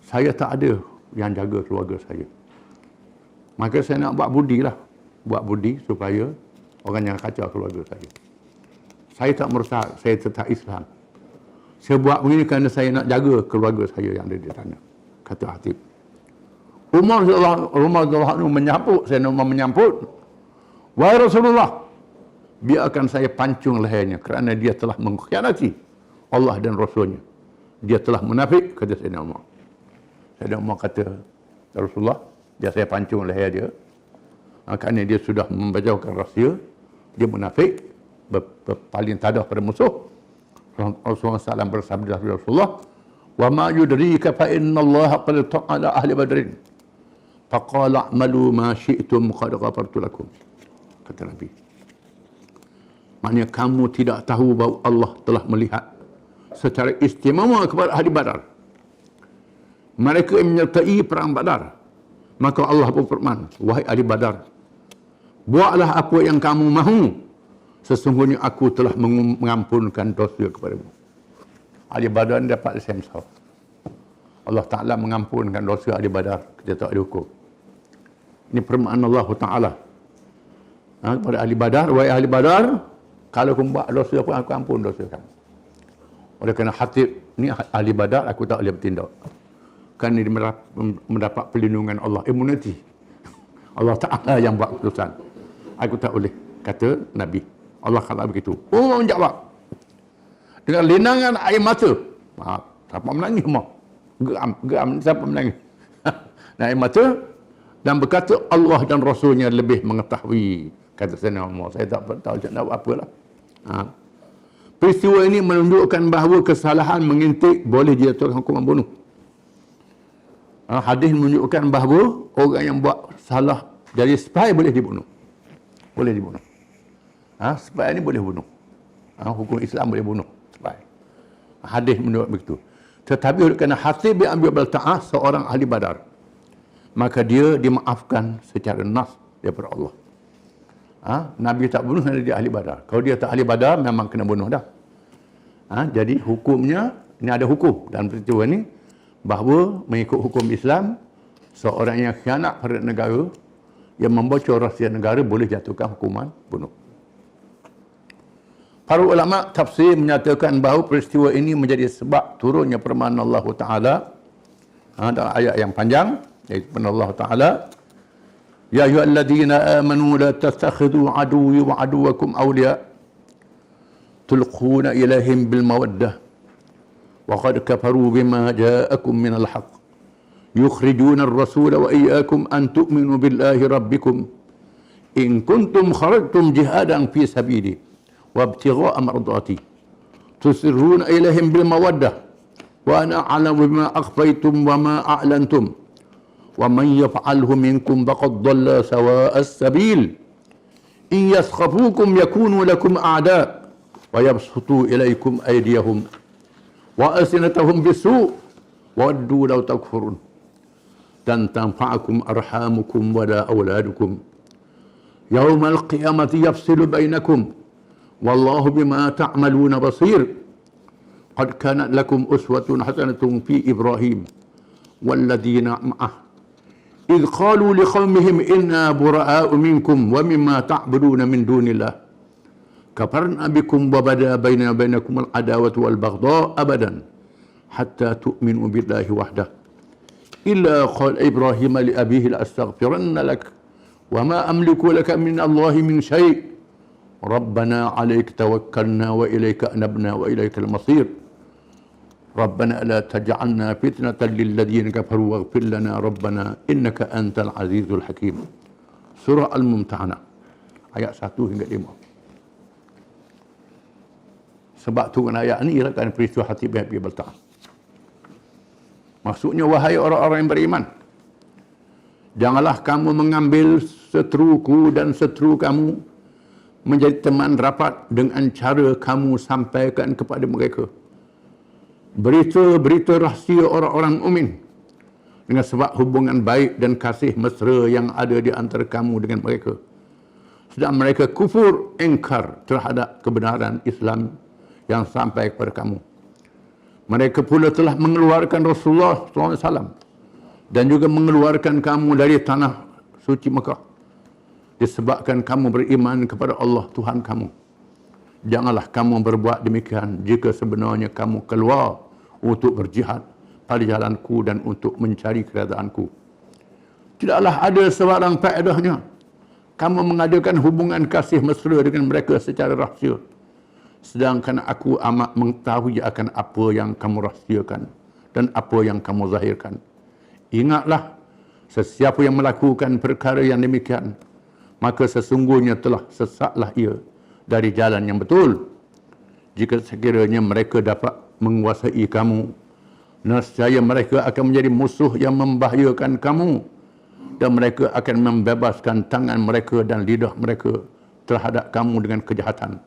Saya tak ada yang jaga keluarga saya. Maka saya nak buat budi supaya orang jangan kacau keluarga saya. Saya tak murtad, saya tetap Islam. Saya buat begini kerana saya nak jaga keluarga saya yang ada di sana, kata Hatib. Umar radhiyallahu anhu menyambut, wahai Rasulullah, biarkan saya pancung lehernya kerana dia telah mengkhianati Allah dan Rasulnya. Dia telah munafik, kata Sayyidina Umar. Sayyidina Umar kata, Rasulullah, biar saya pancung leher dia. Kerana dia sudah membacakan rahsia, dia munafik, berpaling tadah pada musuh. Rasulullah SAW bersabda, Rasulullah, wa ma yudrika fa inna Allah qad ta'ala ahli badrin. Faqala a'malu ma syi'tum qad ghafartu lakum. Kata Nabi. Maknanya kamu tidak tahu bahawa Allah telah melihat secara istimewa kepada ahli Badar. Mereka yang menyertai perang Badar. Maka Allah berfirman, wahai ahli Badar, buatlah apa yang kamu mahu. Sesungguhnya aku telah mengampunkan dosa kepadamu. Ahli Badar dapat semsah. Allah Ta'ala mengampunkan dosa ahli Badar. Kita tak ada hukum. Ini permaan Allah Ta'ala. Kepada ahli Badar, wahai ahli Badar, kalau kamu buat dosa apa, aku ampun dosa kamu. Oleh kerana Hatib ni ahli Badar, aku tak boleh bertindak. Kan dia mendapat perlindungan Allah, immunity. Allah Ta'ala yang buat keputusan. Aku tak boleh, kata Nabi. Allah kata begitu. Umar menjawab dengan linangan air mata. Siapa menangis semua? Geram, siapa menangis? Dan air mata, dan berkata Allah dan Rasulnya lebih mengetahui. Kata Sayyidina Umar, saya tak tahu nak buat apalah. Peristiwa ini menunjukkan bahawa kesalahan mengintip boleh dijatuhkan hukuman bunuh. Hadis menunjukkan bahawa orang yang buat salah dari spy boleh dibunuh. Boleh dibunuh. Spy ni boleh bunuh. Hukum Islam boleh bunuh spy. Hadis menunjukkan begitu. Tetapi kerana Hatib bin Abi Balta'ah seorang ahli Badar, maka dia dimaafkan secara nas daripada Allah. Nabi tak bunuh kerana dia ahli Badar. Kalau dia tak ahli Badar, memang kena bunuh dah. Jadi hukumnya, ini ada hukum dalam peristiwa ini, bahawa mengikut hukum Islam, seorang yang khianat pada negara, yang membocor rahsia negara, boleh jatuhkan hukuman bunuh. Para ulama tafsir menyatakan bahawa peristiwa ini menjadi sebab turunnya firman Allah Ta'ala dalam ayat yang panjang, iaitu firman Allah Ta'ala, Ya ayyuhalladzina amanu la tattakhidhu aduwwi wa aduwwakum awliya tulquna ilaihim bil mawaddah wa qad kafaru bima ja'akum minal haqq yukhrijuna ar-rasula wa iyyakum an tu'minu billahi rabbikum in kuntum kharajtum jihadan fi sabili wa ibtigha'a mardati tusirruna ilaihim bil mawaddah wa ana a'lamu bima akhfaytum wa ma a'lantum وَمَنْ يَفْعَلْهُ مِنْكُمْ فَقَدْ ضَلَّ سَوَاءَ السَّبِيلِ إِنْ يَسْخَفُوكُمْ يَكُونُوا لَكُمْ أَعْدَاءَ وَيَبْسُطُوا إِلَيْكُمْ أَيْدِيَهُمْ وَأَلْسِنَتَهُمْ بِالسُّوءِ وَوَدُّوا لَوْ تَكْفُرُونَ لَنْ تَنْفَعَكُمْ أَرْحَامُكُمْ وَلَا أَوْلَادُكُمْ يَوْمَ الْقِيَامَةِ يَفْصِلُ بَيْنَكُمْ وَاللَّهُ بِمَا تَعْمَلُونَ بَصِيرٌ قَدْ كَانَتْ لَكُمْ أُسْوَةٌ حَسَنَةٌ فِي إِبْرَاهِيمَ وَالَّذِينَ مَعَهُ إذ قالوا لقومهم إنا براء منكم ومما تعبدون من دون الله كفرنا بكم وبدا بيننا وبينكم العداوة والبغضاء أبدا حتى تؤمنوا بالله وحده إلا قال إبراهيم لأبيه لأستغفرن لك وما أملك لك من الله من شيء ربنا عليك توكلنا وإليك أنبنا وإليك المصير ربنا لا تجعلنا فتنة للذين كفروا واغفر لنا ربنا إنك أنت العزيز الحكيم. Surah Al-Mumtahanah ayat 1 hingga 5. Sebab turun ayat ini ialah kerana peristiwa Hatib bin Abi Balta'ah. Maksudnya, wahai orang-orang yang beriman, janganlah kamu mengambil seteruku dan seteru kamu menjadi teman rapat dengan cara kamu sampaikan kepada mereka berita-berita rahsia orang-orang mukmin dengan sebab hubungan baik dan kasih mesra yang ada di antara kamu dengan mereka. Sedang mereka kufur, ingkar terhadap kebenaran Islam yang sampai kepada kamu. Mereka pula telah mengeluarkan Rasulullah SAW dan juga mengeluarkan kamu dari tanah suci Mekah disebabkan kamu beriman kepada Allah Tuhan kamu. Janganlah kamu berbuat demikian jika sebenarnya kamu keluar untuk berjihad pada jalanku dan untuk mencari kerajaanku. Tidaklah ada sebarang faedahnya kamu mengadakan hubungan kasih mesra dengan mereka secara rahsia, sedangkan aku amat mengetahui akan apa yang kamu rahsiakan dan apa yang kamu zahirkan. Ingatlah, sesiapa yang melakukan perkara yang demikian, maka sesungguhnya telah sesatlah ia dari jalan yang betul. Jika sekiranya mereka dapat menguasai kamu, nescaya mereka akan menjadi musuh yang membahayakan kamu, dan mereka akan membebaskan tangan mereka dan lidah mereka terhadap kamu dengan kejahatan.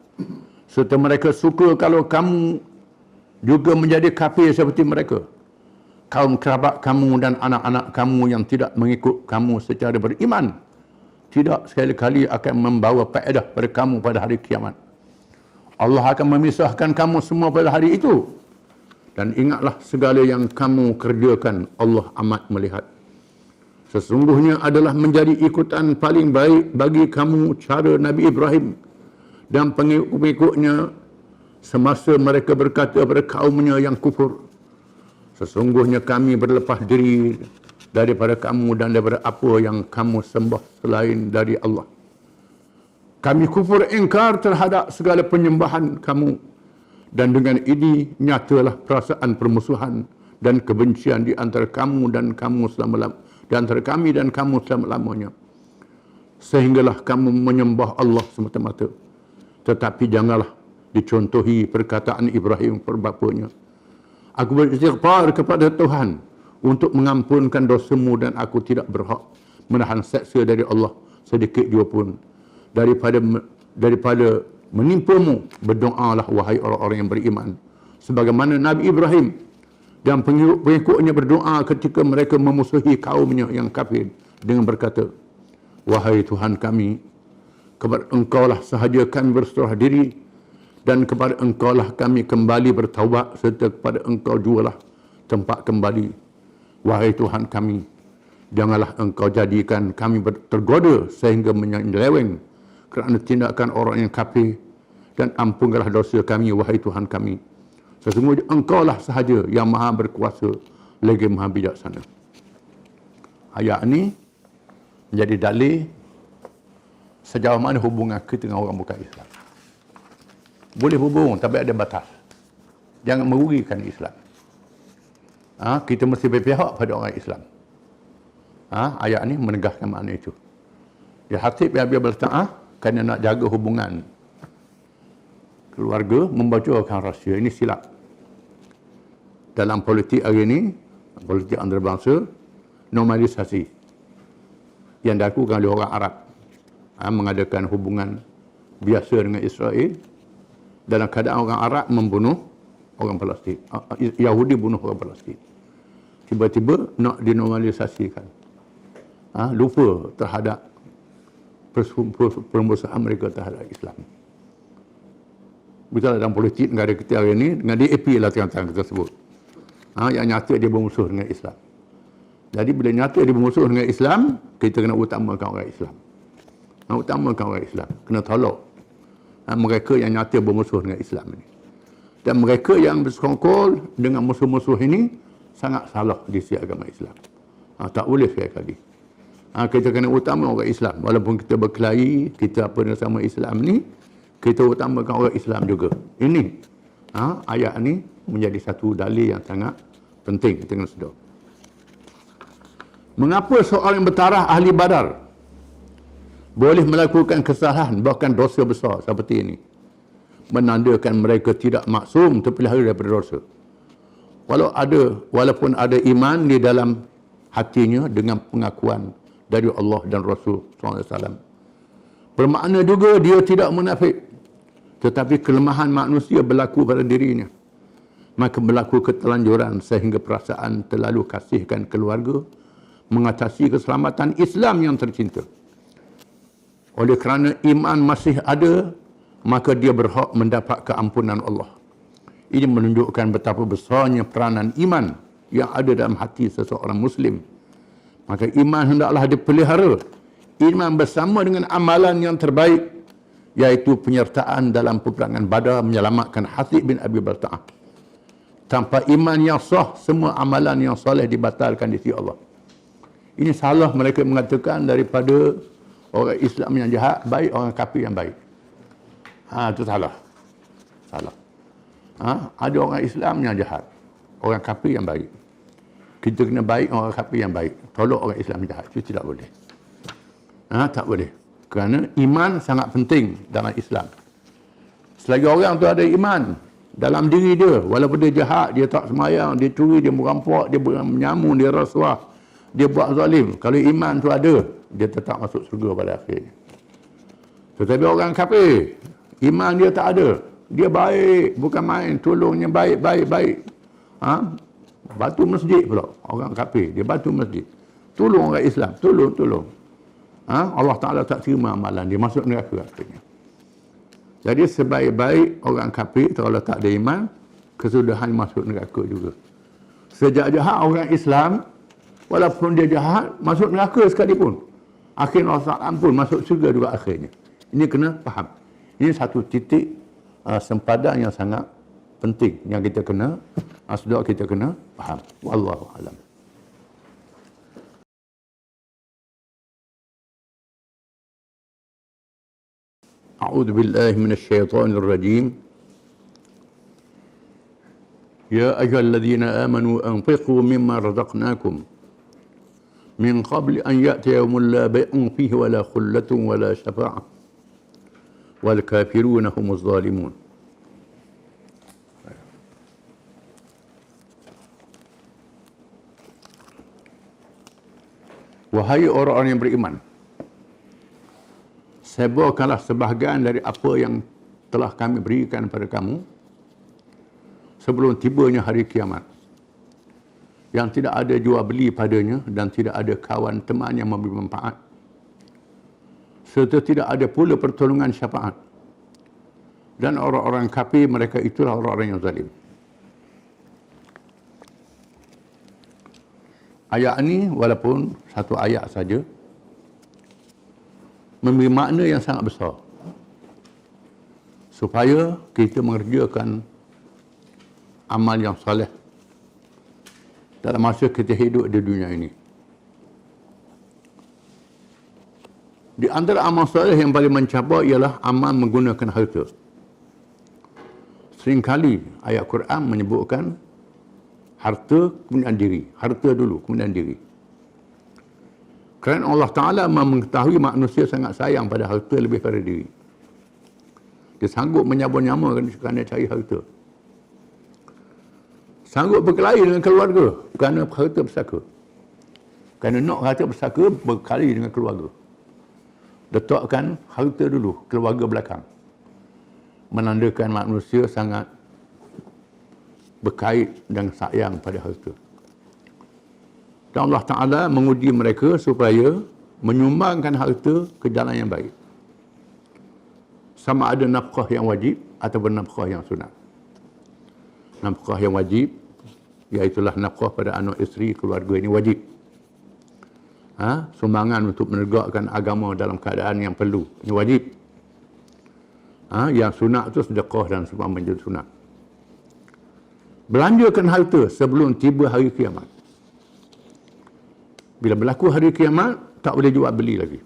Serta mereka suka kalau kamu juga menjadi kafir seperti mereka. Kaum kerabat kamu dan anak-anak kamu yang tidak mengikut kamu secara beriman tidak sekali-kali akan membawa faedah pada kamu pada hari kiamat. Allah akan memisahkan kamu semua pada hari itu. Dan ingatlah segala yang kamu kerjakan, Allah amat melihat. Sesungguhnya adalah menjadi ikutan paling baik bagi kamu cara Nabi Ibrahim dan pengikut-pengikutnya semasa mereka berkata kepada kaumnya yang kufur, sesungguhnya kami berlepas diri daripada kamu dan daripada apa yang kamu sembah selain dari Allah. Kami kufur ingkar terhadap segala penyembahan kamu, dan dengan ini nyatalah perasaan permusuhan dan kebencian di antara kamu dan kamu selama-lamanya, di antara kami dan kamu selama-lamanya, sehinggalah kamu menyembah Allah semata-mata. Tetapi janganlah dicontohi perkataan Ibrahim perbapanya, aku beristighfar kepada Tuhan untuk mengampunkan dosamu, dan aku tidak berhak menahan seksa dari Allah sedikit jua pun. Daripada menimpamu, berdoalah wahai orang-orang yang beriman, sebagaimana Nabi Ibrahim dan pengikut-pengikutnya berdoa ketika mereka memusuhi kaumnya yang kafir dengan berkata, wahai Tuhan kami, kepada Engkaulah sahaja kami berserah diri, dan kepada Engkaulah kami kembali bertaubat, serta kepada Engkau jualah tempat kembali. Wahai Tuhan kami, janganlah Engkau jadikan kami tergoda sehingga menyeleweng kerana tindakan orang yang kafir, dan ampunkanlah dosa kami, wahai Tuhan kami. Sesungguhnya Engkaulah sahaja yang maha berkuasa lagi maha bijaksana. Ayat ini menjadi dalil sejauh mana hubungan kita dengan orang bukan Islam. Boleh hubung, tapi ada batas. Jangan merugikan Islam. Kita mesti berpihak pada orang Islam. Ayat ini menegaskan makna itu. Dia Hatib yang biar berta'ah kerana nak jaga hubungan keluarga, membocorkan rahsia. Ini silap. Dalam politik hari ini, politik antarabangsa, normalisasi yang dilakukan oleh orang Arab, mengadakan hubungan biasa dengan Israel dalam keadaan orang Arab membunuh orang Palestin. Yahudi bunuh orang Palestin. Tiba-tiba nak dinormalisasikan. Lupa terhadap permusuhan mereka terhadap Islam. Betul dalam politik negara kita hari ini, dengan DAP lah tengah-tengah kita sebut. Yang nyata dia bermusuh dengan Islam. Jadi bila nyata dia bermusuh dengan Islam, kita kena utamakan orang Islam. Utamakan orang Islam. Kena tolak mereka yang nyata bermusuh dengan Islam ini. Dan mereka yang bersekongkol dengan musuh-musuh ini sangat salah di sisi agama Islam. Tak boleh sekali. Kita kena utama orang Islam. Walaupun kita berkelahi, kita apa dengan sama Islam ni, kita utamakan orang Islam juga. Ini ayat ni menjadi satu dalil yang sangat penting kita kena sedar. Mengapa seorang yang bertaraf ahli Badar boleh melakukan kesalahan, bahkan dosa besar seperti ini? Menandakan mereka tidak maksum terpelihara daripada dosa. Walaupun ada iman di dalam hatinya dengan pengakuan dari Allah dan Rasul SAW. Bermakna juga dia tidak munafik. Tetapi kelemahan manusia berlaku pada dirinya. Maka berlaku ketelanjuran sehingga perasaan terlalu kasihkan keluarga mengatasi keselamatan Islam yang tercinta. Oleh kerana iman masih ada, maka dia berhak mendapat keampunan Allah. Ini menunjukkan betapa besarnya peranan iman yang ada dalam hati seseorang Muslim. Maka iman hendaklah dipelihara. Iman bersama dengan amalan yang terbaik, iaitu penyertaan dalam peperangan Badar menyelamatkan Hatib bin Abi Balta'ah. Tanpa iman yang sah, semua amalan yang soleh dibatalkan di sisi Allah. Ini salah mereka mengatakan daripada orang Islam yang jahat baik, orang kafir yang baik. Itu salah. Salah. Ada orang Islam yang jahat, orang kafir yang baik. Kita kena baik orang kafir yang baik. Tolak orang Islam jahat. Itu tidak boleh. Tak boleh. Kerana iman sangat penting dalam Islam. Selagi orang tu ada iman dalam diri dia, walaupun dia jahat, dia tak semayang, dia curi, dia merampok, dia menyamun, dia rasuah, dia buat zalim, kalau iman tu ada, dia tetap masuk surga pada akhirnya. Tetapi orang kafir, iman dia tak ada, dia baik, bukan main, tolongnya baik. Batu masjid pula, orang kafir, dia batu masjid. Tolong orang Islam, tolong. Allah Ta'ala tak terima amalan dia, masuk neraka akhirnya. Jadi sebaik-baik orang kafir kalau tak ada iman, kesudahan masuk neraka juga. Sejak jahat orang Islam, walaupun dia jahat, masuk neraka sekalipun, akhirnya Allah tak ampun, masuk surga juga akhirnya. Ini kena faham. Ini satu titik sempadan yang sangat penting yang kita kena, saudara kita kena faham. Wallahu a'lam. أعوذ بالله من الشيطان الرجيم يا أيها الذين آمنوا أنفقوا مما رزقناكم من قبل أن يأتي يوم لا بيع فيه ولا خلة ولا شفاعة والكافرون هم الظالمون. Wahai orang-orang yang beriman, sebarkanlah sebahagian dari apa yang telah kami berikan pada kamu sebelum tibanya hari kiamat, yang tidak ada jual beli padanya dan tidak ada kawan teman yang memberi manfaat, serta tidak ada pula pertolongan syafaat, dan orang-orang kafir mereka itulah orang-orang yang zalim. Ayat ini walaupun satu ayat saja, memberi makna yang sangat besar supaya kita mengerjakan amal yang soleh dalam masa kita hidup di dunia ini. Di antara amal soleh yang paling mencabar ialah amal menggunakan harta. Seringkali ayat Quran menyebutkan harta kemudian diri, harta dulu kemudian diri. Kerana Allah Ta'ala mengetahui manusia sangat sayang pada harta lebih pada diri. Dia sanggup menyabur-nyamur kerana cari harta. Sanggup berkelahi dengan keluarga kerana harta pesaka. Kerana nak harta pesaka, berkelahi dengan keluarga. Letakkan harta dulu, keluarga belakang. Menandakan manusia sangat berkait dan sayang pada harta. Dan Allah Ta'ala menguji mereka supaya menyumbangkan harta ke jalan yang baik. Sama ada nafkah yang wajib ataupun nafkah yang sunat. Nafkah yang wajib, iaitulah nafkah pada anak isteri keluarga ini wajib. Sumbangan untuk menegakkan agama dalam keadaan yang perlu, ini wajib. Yang sunat itu sedekah dan sumbangan menjadi sunat. Belanjakan harta sebelum tiba hari kiamat. Bila berlaku hari kiamat, tak boleh jual beli lagi.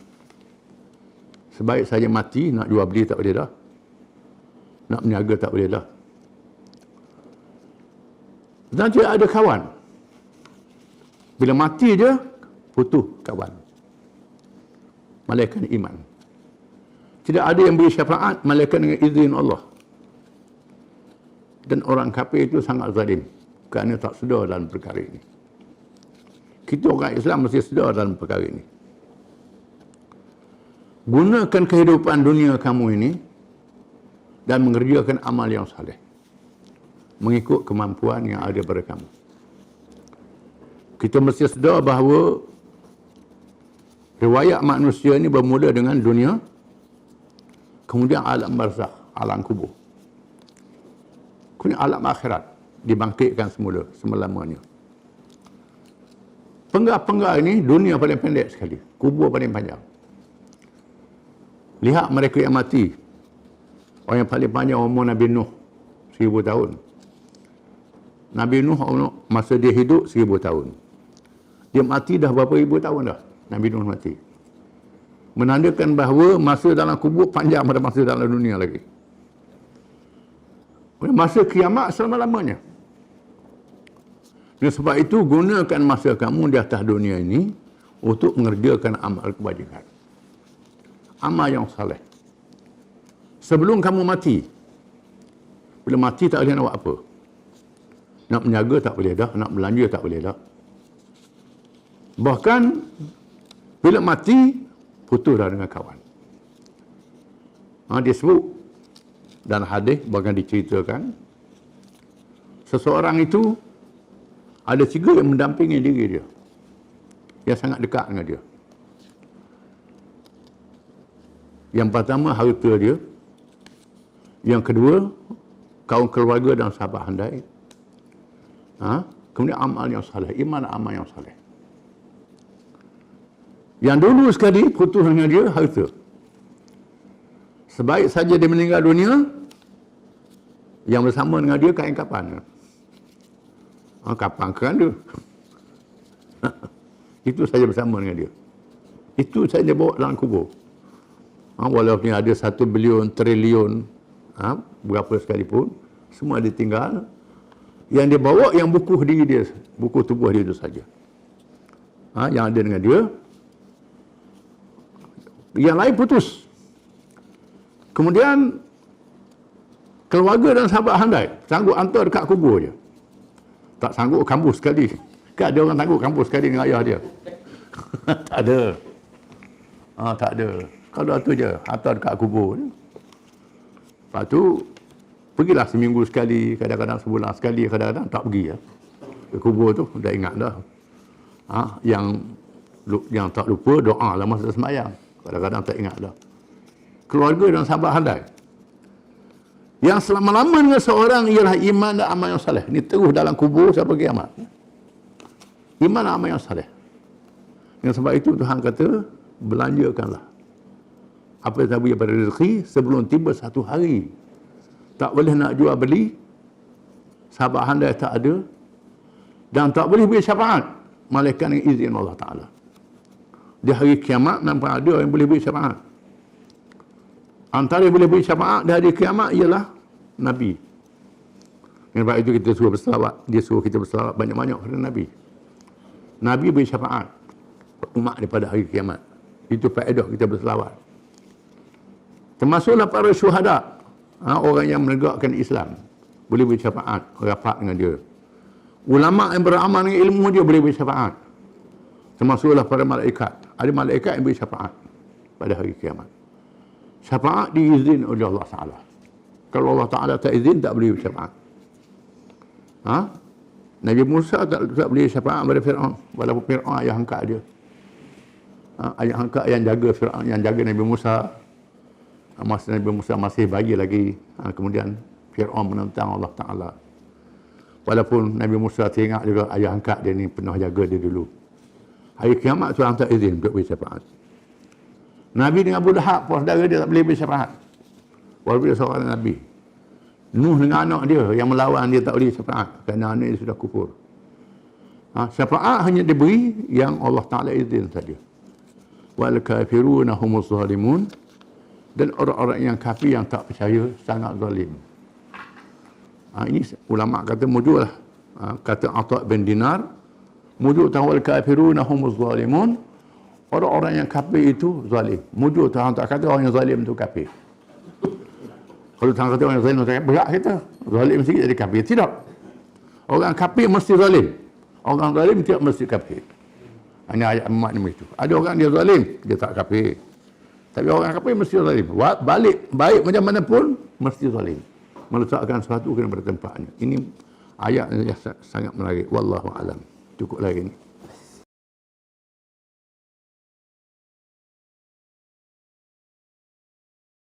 Sebaik saja mati, nak jual beli tak boleh dah. Nak berniaga tak boleh dah. Dan tidak ada kawan. Bila mati je, putus kawan. Malaikat iman. Tidak ada yang beri syafaat, malaikat dengan izin Allah. Dan orang kafir itu sangat zalim kerana tak sedar dalam perkara ini. Kita orang Islam mesti sedar dalam perkara ini. Gunakan kehidupan dunia kamu ini dan mengerjakan amal yang saleh mengikut kemampuan yang ada pada kamu. Kita mesti sedar bahawa riwayat manusia ini bermula dengan dunia, kemudian alam barzakh, alam kubur, kemudian alam akhirat, dibangkitkan semula, selama-lamanya. Penggal-penggal ini dunia paling pendek sekali, kubur paling panjang. Lihat mereka yang mati. Orang yang paling panjang umur Nabi Nuh 1000 tahun. Nabi Nuh masa dia hidup 1000 tahun. Dia mati dah berapa ribu tahun dah Nabi Nuh mati. Menandakan bahawa masa dalam kubur panjang pada masa dalam dunia lagi. Masa kiamat selama-lamanya. Dan sebab itu gunakan masa kamu di atas dunia ini untuk mengerjakan amal kebajikan. Amal yang saleh. Sebelum kamu mati, Bila mati tak boleh nak buat apa. Nak menjaga tak boleh dah, nak belanja tak boleh dah. Bahkan bila mati putus dah dengan kawan. Dia sebut dan hadis bahkan diceritakan seseorang itu ada 3 yang mendampingi diri dia, yang sangat dekat dengan dia. Yang pertama harta dia, yang kedua kaum keluarga dan sahabat handai, kemudian amal yang saleh, iman dan amal yang saleh. Yang dulu sekali putus dengan dia harta. Sebaik saja dia meninggal dunia, yang bersama dengan dia kain kapan. Kapan keranda. Itu saja bersama dengan dia. Itu saja dia bawa dalam kubur. Walaupun ada 1 bilion, triliun, berapa sekalipun, semua ditinggal. Yang dia bawa yang buku diri dia, buku tubuh dia itu saja. Yang ada dengan dia. Yang lain putus. Kemudian keluarga dan sahabat handai sanggup hantar dekat kubur je. Tak sanggup kampus sekali. Kan ada orang sanggup kampus sekali dengan ayah dia. Tak ada. Tak ada. Kalau tu je, hantar dekat kubur je. Lepas tu, pergilah seminggu sekali, kadang-kadang sebulan sekali, kadang-kadang tak pergi. Ke kubur tu, dah ingat dah. Yang tak lupa, doa lah masa sembahyang. Kadang-kadang tak ingat dah. Keluarga dan sahabat handai. Yang selama-lama dengan seorang ialah iman dan amal yang saleh. Ini terus dalam kubur sampai kiamat. Iman dan amal yang saleh. Dengan sebab itu Tuhan kata, belanjakanlah apa yang tahu pada rezeki sebelum tiba satu hari. Tak boleh nak jual beli, sahabat handai tak ada, dan tak boleh beri syafaat malaikat dengan izin Allah Ta'ala. Di hari kiamat nampak ada yang boleh beri syafaat. Antara yang boleh beri syafaat di hari kiamat ialah Nabi. Sebab itu kita suruh berselawat. Dia suruh kita berselawat banyak-banyak kepada Nabi. Nabi beri syafaat umat daripada hari kiamat. Itu faedah kita berselawat. Termasuklah para syuhada, orang yang menegakkan Islam, boleh beri syafaat, rapat dengan dia. Ulama yang beramal dengan ilmu dia boleh beri syafaat. Termasuklah para malaikat. Ada malaikat yang beri syafaat pada hari kiamat. Syafaat diizin oleh Allah Ta'ala. Kalau Allah Ta'ala tak izin, tak boleh syafaat. Nabi Musa tak boleh syafaat pada Fir'aun. Walaupun Fir'aun ayah angkat dia. Ayah angkat yang jaga Fir'aun, yang jaga Nabi Musa. Masa Nabi Musa masih bayi lagi. Kemudian Fir'aun menentang Allah Ta'ala. Walaupun Nabi Musa teringat juga ayah angkat dia ni pernah jaga dia dulu. Hari kiamat Tuhan tak izin untuk beri syafaat. Nabi dengan Abu Lahab, saudara dia tak boleh beri syafaat. Walaupun dia seorang Nabi. Nuh dengan anak dia yang melawan dia tak boleh syafaat kerana anak dia sudah kufur. Syafaat hanya diberi yang Allah Ta'ala izin saja. Wal kafiruna humuz zalimun. Dan orang-orang yang kafir yang tak percaya sangat zalim. Ini ulama kata mujur lah. Kata Atha' bin Dinar, mujur wal kafiruna humuz zalimun. Orang-orang yang kafir itu zalim. Mujur Tuhan tak kata orang yang zalim itu kafir. Kalau Tuhan kata orang yang zalim itu kafir, berat kita. Zalim sikit jadi kafir. Tidak. Orang kafir mesti zalim. Orang zalim tidak mesti kafir. Hanya ayat makna itu. Ada orang dia zalim, dia tak kafir. Tapi orang kafir mesti zalim. Balik, baik macam mana pun, mesti zalim. Meletakkan sesuatu kena pada tempatnya. Ini ayat yang sangat menarik. Wallahu a'lam. Cukup lagi ni.